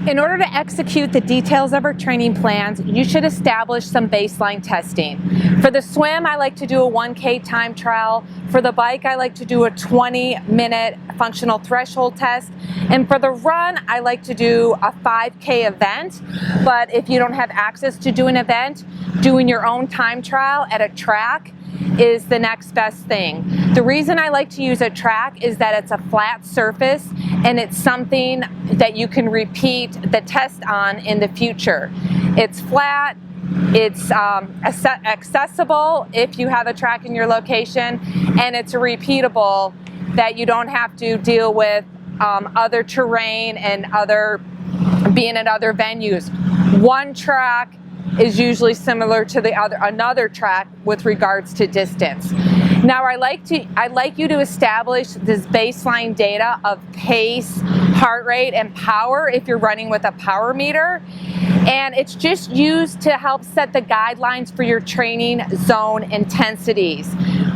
In order to execute the details of our training plans, you should establish some baseline testing. For the swim, I like to do a 1K time trial. For the bike, I like to do a 20-minute functional threshold test. And for the run, I like to do a 5K event. But if you don't have access to do an event, doing your own time trial at a track is the next best thing. The reason I like to use a track is that it's a flat surface and it's something that you can repeat the test on in the future. It's flat, it's accessible if you have a track in your location, and it's repeatable that you don't have to deal with other terrain and being at other venues. One track is usually similar to another track with regards to distance. Now I like you to establish this baseline data of pace, heart rate, and power if you're running with a power meter. And it's just used to help set the guidelines for your training zone intensities.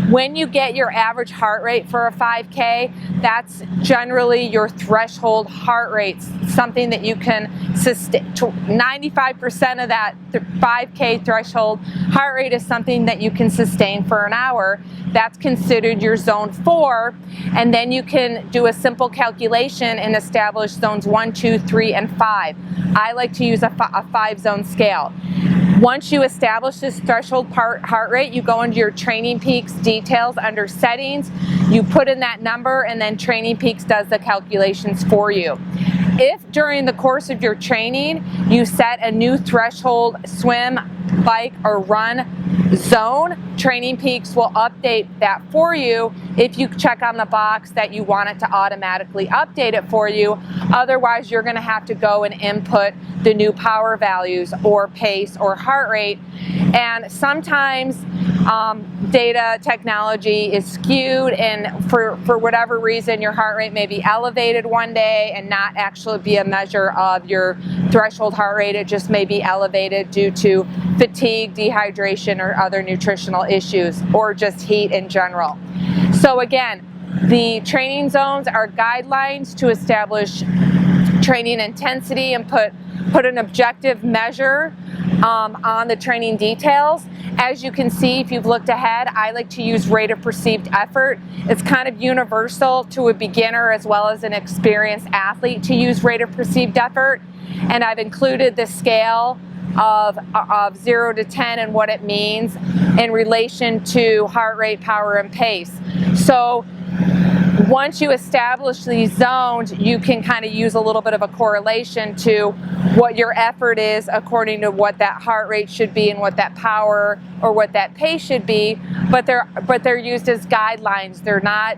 When you get your average heart rate for a 5K, that's generally your threshold heart rate, something that you can sustain. 95% of that 5K threshold heart rate is something that you can sustain for an hour. That's considered your zone 4, and then you can do a simple calculation and establish zones 1, 2, 3, and 5. I like to use a 5-zone scale. Once you establish this threshold heart rate, you go into your Training Peaks details under settings, you put in that number, and then Training Peaks does the calculations for you. If during the course of your training you set a new threshold swim, bike, or run zone, Training Peaks will update that for you if you check on the box that you want it to automatically update it for you. Otherwise, you're going to have to go and input the new power values or pace or heart rate. And sometimes data technology is skewed, and for whatever reason your heart rate may be elevated one day and not actually be a measure of your threshold heart rate. It just may be elevated due to fatigue, dehydration, or other nutritional issues, or just heat in general. So again, the training zones are guidelines to establish training intensity and put an objective measure on the training details. As you can see, if you've looked ahead, I like to use rate of perceived effort. It's kind of universal to a beginner as well as an experienced athlete to use rate of perceived effort. And I've included the scale of 0 to 10 and what it means in relation to heart rate, power, and pace. So once you establish these zones, you can kind of use a little bit of a correlation to what your effort is according to what that heart rate should be and what that power or what that pace should be. But they're used as guidelines. They're not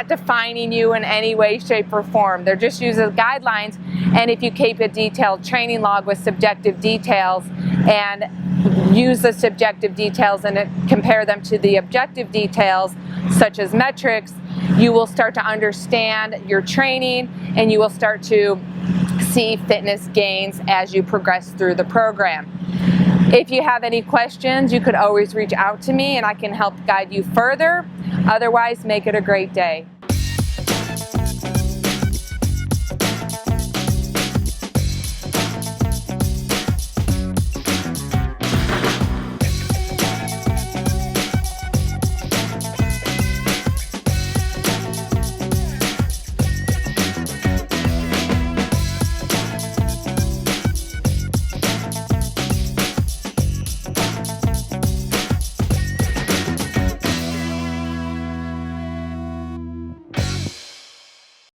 defining you in any way, shape, or form. They're just used as guidelines. And if you keep a detailed training log with subjective details and use the subjective details and compare them to the objective details, such as metrics, you will start to understand your training and you will start to see fitness gains as you progress through the program. If you have any questions, you could always reach out to me and I can help guide you further. Otherwise, make it a great day.